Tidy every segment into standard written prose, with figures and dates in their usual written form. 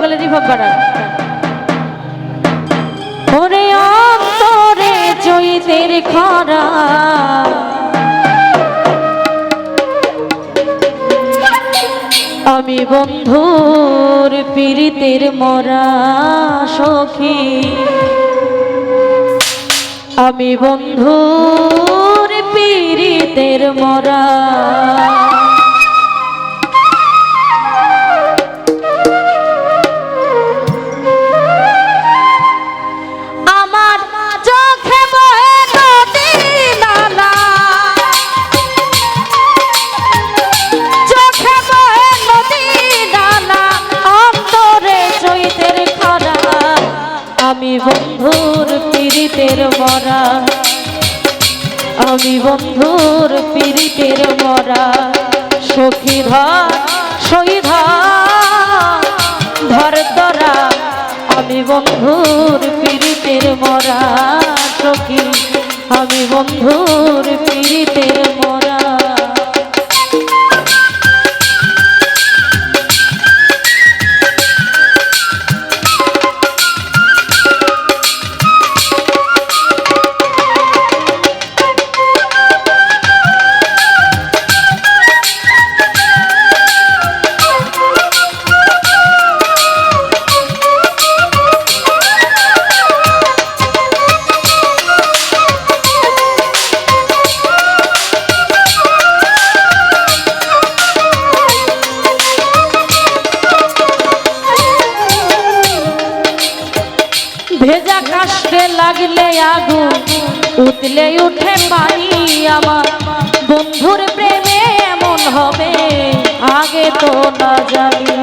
গেলে দীপক বাড়ান। ওরে অন্তরে চৈতের খরা আমি বন্ধুর পীড়িতের মরা সখী আমি বন্ধুর পীড়িতের মরা আমার চোখে বহে নদী নালা চোখে বহে নদী নালা অন্তরে চৈতের খরা আমি বন্ধুর পীড়িতের মরা আমি বন্ধুর পীড়িতের মরা সখী ধর শহীদ ধর তোরা আমি বন্ধুর পীড়িতের মরা সখী আমি বন্ধুর পীড়িতের মরা ভেজা কাষ্টে লাগলে আগুন উতলে উঠে পানি আমার বন্ধুর প্রেমে এমন হবে আগে তো না জানি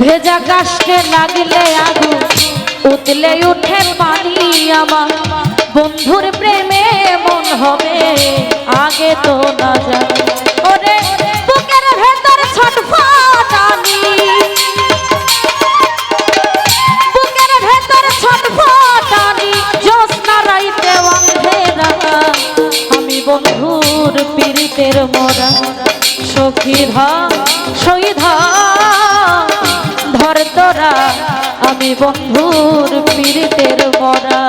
ভেজা কাষ্টে লাগলে আগুন উতলে উঠে পানি আমার বন্ধুর প্রেমে এমন হবে আগে তো না জানি ওরে বুকের ভেতর ছটফটানি বুকের ভেতর ছটফটানি জ্যোৎস্না রাইতে অন্ধেরা আমি বন্ধুর পীড়িতের মরা সখী ধর শহীদ ধর তোরা আমি বন্ধুর পীড়িতের মরা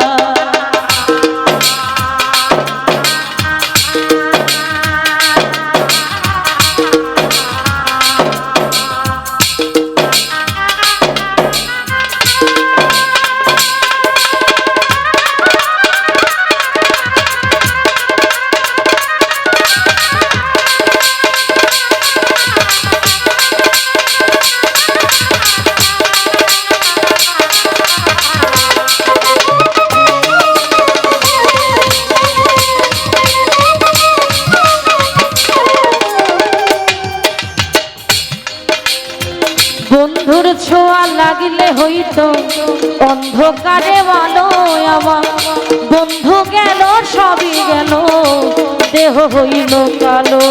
বন্ধুর ছোঁয়া লাগলে হইতো অন্ধকারে আলো আমার বন্ধু গেল সবই গেল দেহ হইল কালো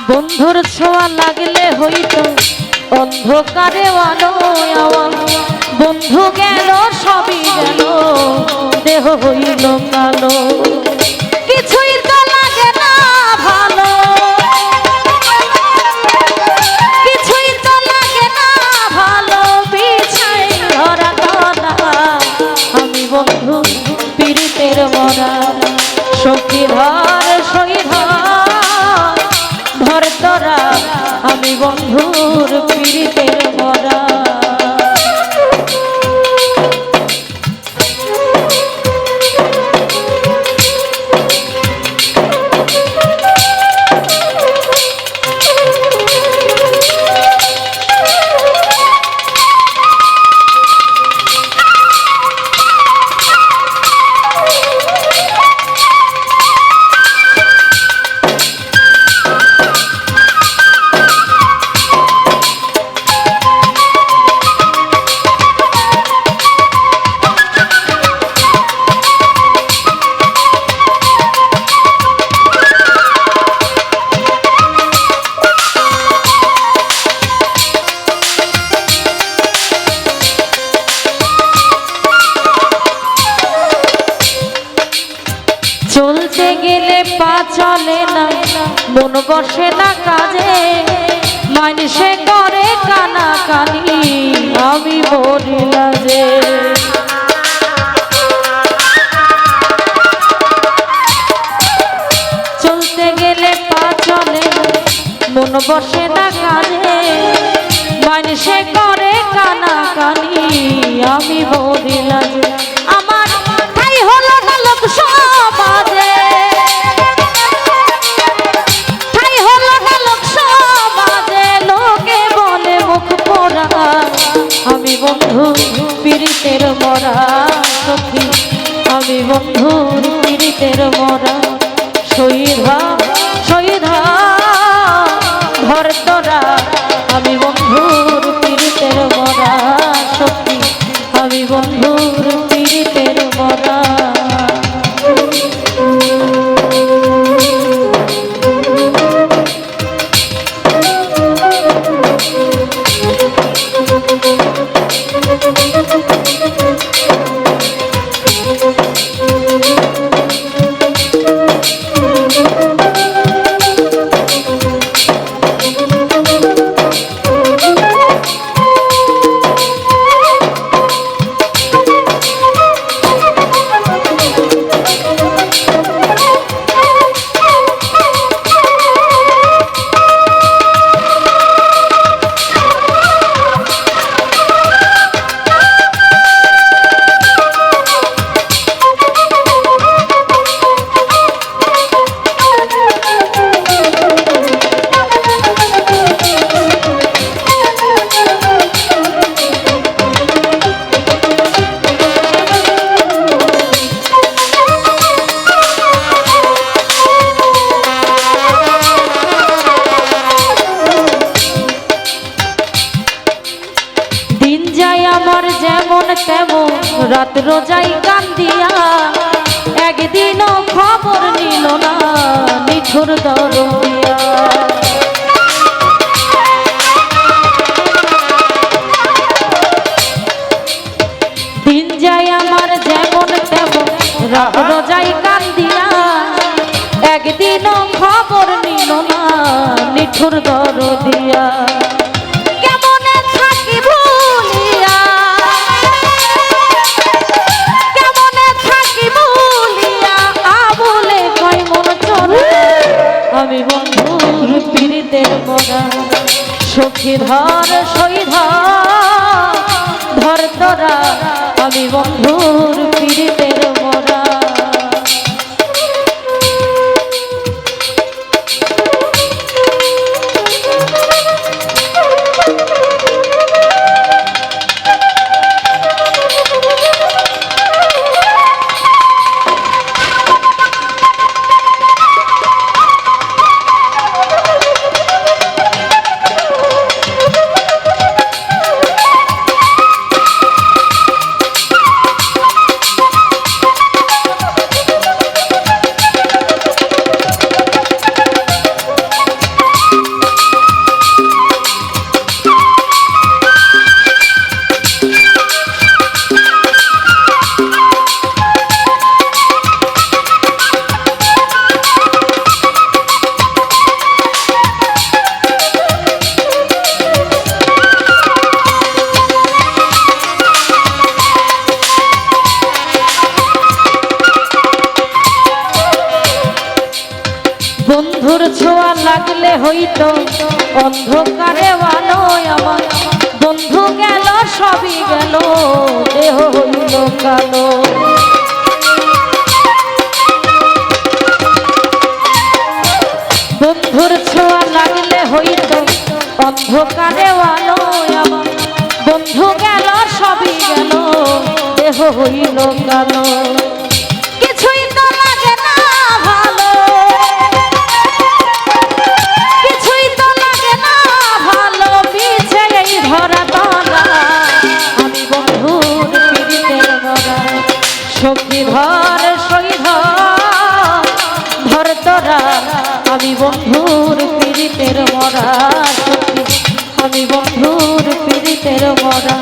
বন্ধুর ছোঁয়া লাগলে হইতো অন্ধকারে আলো আমার বন্ধু গেল সবই গেল দেহ হইল কালো কিছুই তো লাগে না ভালো কিছুই তো লাগে না ভালো বিছাই ধরা ধরা আমি বন্ধু পীড়িতের মরা সখী ধর শহীদ ধর তোরা আমি বন্ধুর পীড়িতের মরা চলে না মন বসে না কাজে মানুষে করে কানা কানি আমি মরি লাজে চলতে গেলে পা চলে মন বসে না কাজে মানুষে করে কানা কানি আমি মরি লাজে আমার তাই হলো না লোক সমাজে তাই হলো না লোক সমাজে লোকে বলে মুখ পোড়া আমি বন্ধু পীড়িতের মরা সখী আমি বন্ধুর পীড়িতের মরা শহীদা শহীদা ধর তোরা আমি বন্ধুর পীড়িতের মরা সখী আমি বন্ধুর পীড়িতের মরা তেমন রাত রোজাই কান্দিয়া একদিনও খবর নিল না নিঠুর দরদিয়া দিন যায় আমার যেমন তেমন রাত রোজাই কান্দিয়া একদিনও খবর নিল না নিঠুর দরদিয়া আমি বন্ধুর পীড়িতের মরা সখী ধর শহীদা ধর তোরা আমি বন্ধুর পীড়িতের মরা বন্ধুর ছোঁয়া লাগলে হইতো অন্ধকারে আলো আমার বন্ধু গেল সবই গেল দেহ হইল কালো বন্ধুর ছোঁয়া লাগলে হইতো অন্ধকারে আলো আমার বন্ধু গেল সবই গেল দেহ হইল কালো কিছুই তো লাগে না ভালো ধরা তলা আমি বন্ধুর পীড়িতের মরা সখী ধর শহীদা ধর তোরা আমি বন্ধুর পীড়িতের মরা সখী আমি বন্ধুর পীড়িতের মরা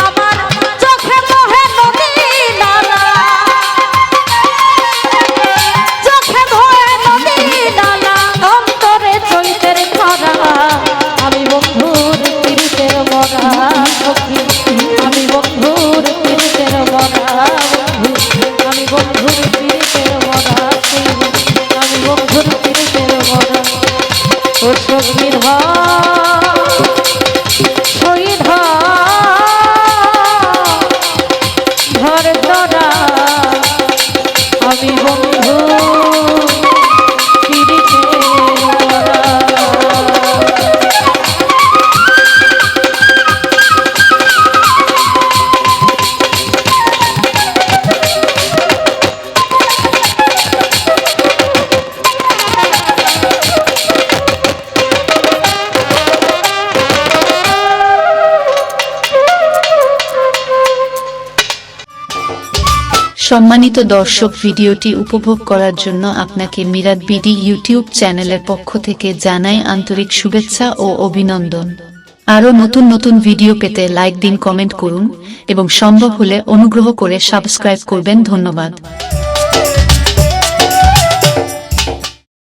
আমার চোখে বহে নদী নালা চোখে বহে নদী সম্মানিত দর্শক, ভিডিওটি উপভোগ করার জন্য আপনাকে মিরাত বিডি ইউটিউব চ্যানেলের পক্ষ থেকে জানাই আন্তরিক শুভেচ্ছা ও অভিনন্দন। আরও নতুন নতুন ভিডিও পেতে লাইক দিন, কমেন্ট করুন এবং সম্ভব হলে অনুগ্রহ করে সাবস্ক্রাইব করবেন। ধন্যবাদ।